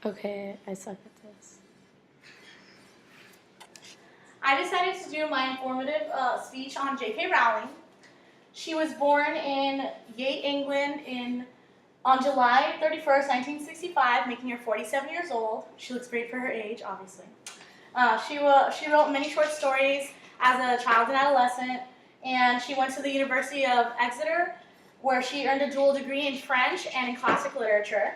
Okay, I suck at this. I decided to do my informative speech on J.K. Rowling. She was born in Yate, England on July 31st, 1965, making her 47 years old. She looks great for her age, obviously. She wrote many short stories as a child and adolescent, and she went to the University of Exeter, where she earned a dual degree in French and in classic literature.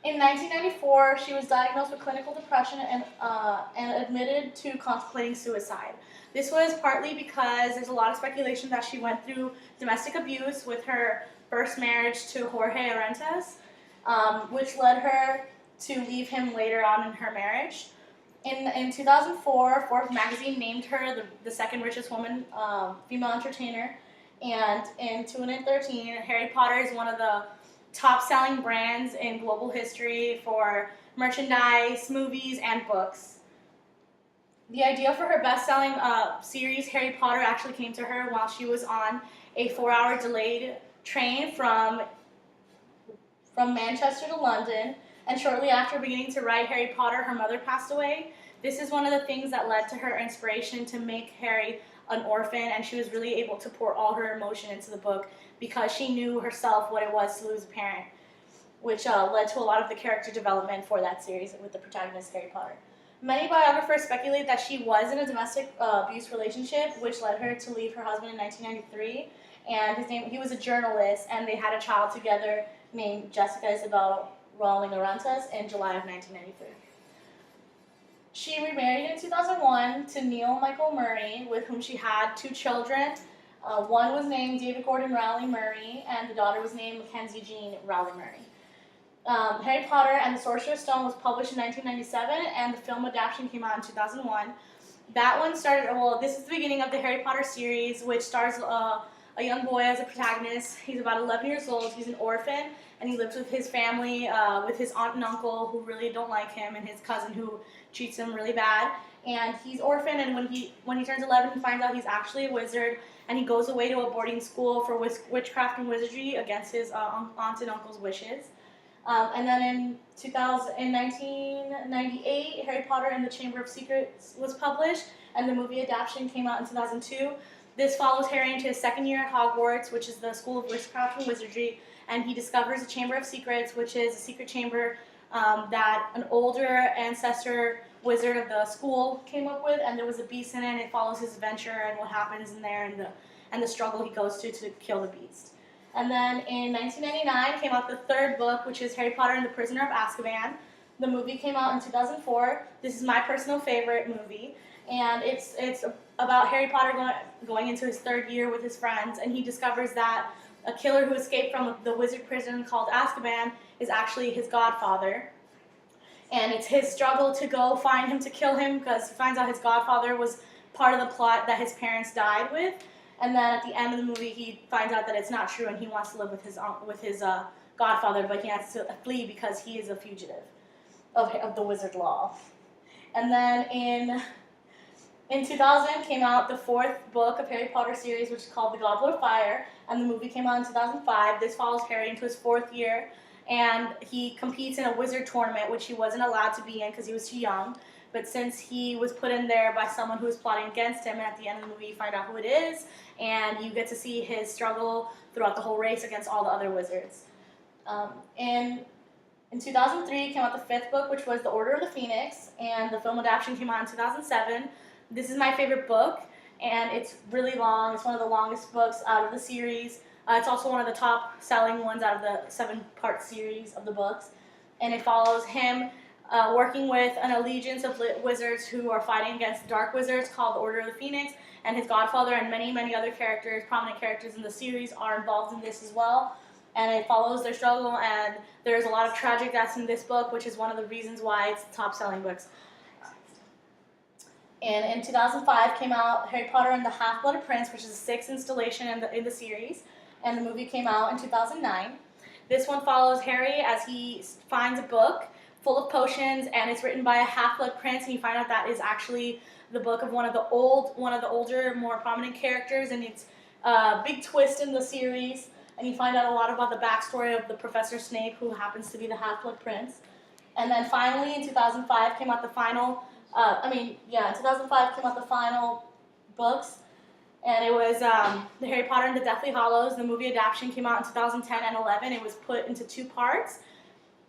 In 1994, she was diagnosed with clinical depression and admitted to contemplating suicide. This was partly because there's a lot of speculation that she went through domestic abuse with her first marriage to Jorge Arantes, which led her to leave him later on in her marriage. In 2004, Forbes magazine named her the second richest woman, female entertainer, and in 2013, Harry Potter is one of the top-selling brands in global history for merchandise, movies, and books. The idea for her best-selling series, Harry Potter, actually came to her while she was on a 4-hour delayed train from Manchester to London, and shortly after beginning to write Harry Potter, her mother passed away. This is one of the things that led to her inspiration to make Harry an orphan, and she was really able to pour all her emotion into the book because she knew herself what it was to lose a parent, which led to a lot of the character development for that series with the protagonist, Harry Potter. Many biographers speculate that she was in a domestic abuse relationship, which led her to leave her husband in 1993, and he was a journalist, and they had a child together named Jessica Isabel Rowling Arantes in July of 1993. She remarried in 2001 to Neil Michael Murray, with whom she had 2 children. One was named David Gordon Rowley Murray, and the daughter was named Mackenzie Jean Rowley Murray. Harry Potter and the Sorcerer's Stone was published in 1997, and the film adaptation came out in 2001. That one started, this is the beginning of the Harry Potter series, which stars a young boy as a protagonist. He's about 11 years old, he's an orphan, and he lives with his family, with his aunt and uncle who really don't like him, and his cousin who treats him really bad. And he's orphaned, and when he turns 11, he finds out he's actually a wizard, and he goes away to a boarding school for witchcraft and wizardry against his aunt and uncle's wishes. And then in 1998, Harry Potter and the Chamber of Secrets was published, and the movie adaptation came out in 2002. This follows Harry into his second year at Hogwarts, which is the School of Witchcraft and Wizardry, and he discovers the Chamber of Secrets, which is a secret chamber that an older ancestor wizard of the school came up with, and there was a beast in it, and it follows his adventure and what happens in there and the struggle he goes to kill the beast. And then in 1999 came out the 3rd book, which is Harry Potter and the Prisoner of Azkaban. The movie came out in 2004. This is my personal favorite movie, and it's about Harry Potter going into his 3rd year with his friends, and he discovers that a killer who escaped from the wizard prison called Azkaban is actually his godfather. And it's his struggle to go find him to kill him, because he finds out his godfather was part of the plot that his parents died with. And then at the end of the movie, he finds out that it's not true, and he wants to live with his godfather, but he has to flee because he is a fugitive of the wizard law. And then in 2000 came out the 4th book of Harry Potter series, which is called The Goblet of Fire, and the movie came out in 2005. This follows Harry into his 4th year, and he competes in a wizard tournament, which he wasn't allowed to be in because he was too young. But since he was put in there by someone who was plotting against him, and at the end of the movie you find out who it is, and you get to see his struggle throughout the whole race against all the other wizards. In 2003 came out the 5th book, which was The Order of the Phoenix, and the film adaptation came out in 2007. This is my favorite book, and it's really long. It's one of the longest books out of the series. It's also one of the top-selling ones out of the 7-part series of the books, and it follows him working with an allegiance of wizards who are fighting against dark wizards called the Order of the Phoenix, and his godfather and many, many other characters, prominent characters in the series, are involved in this as well. And it follows their struggle, and there's a lot of tragic deaths in this book, which is one of the reasons why it's the top-selling books. And in 2005 came out Harry Potter and the Half-Blood Prince, which is the 6th installation in the series, and the movie came out in 2009. This one follows Harry as he finds a book full of potions, and it's written by a half-blood prince, and you find out that is actually the book of one of the older, more prominent characters, and it's a big twist in the series. and you find out a lot about the backstory of the Professor Snape, who happens to be the Half-Blood Prince. And then finally, in 2005, came out the final. In 2005 came out the final books, and it was the Harry Potter and the Deathly Hallows. The movie adaptation came out in 2010 and 11. It was put into 2 parts.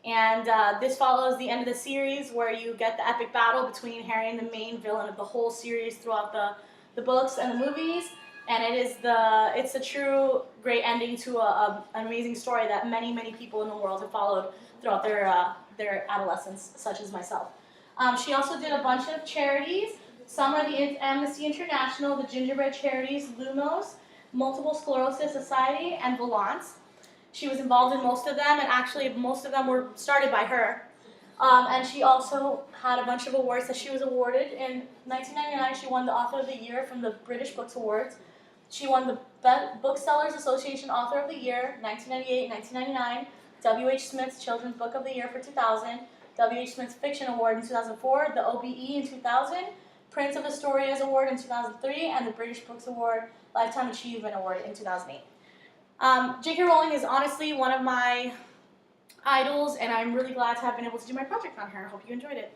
And this follows the end of the series, where you get the epic battle between Harry and the main villain of the whole series throughout the books and the movies. And it's a true great ending to an amazing story that many, many people in the world have followed throughout their adolescence, such as myself. She also did a bunch of charities. Some are the Amnesty International, the Gingerbread Charities, Lumos, Multiple Sclerosis Society, and Valance. She was involved in most of them, and actually most of them were started by her. And she also had a bunch of awards that she was awarded. In 1999, she won the Author of the Year from the British Books Awards. She won the Booksellers Association Author of the Year, 1998 and 1999, W.H. Smith's Children's Book of the Year for 2000, W.H. Smith's Fiction Award in 2004, the OBE in 2000, Prince of Astoria's Award in 2003, and the British Books Award Lifetime Achievement Award in 2008. J.K. Rowling is honestly one of my idols, and I'm really glad to have been able to do my project on her. I hope you enjoyed it.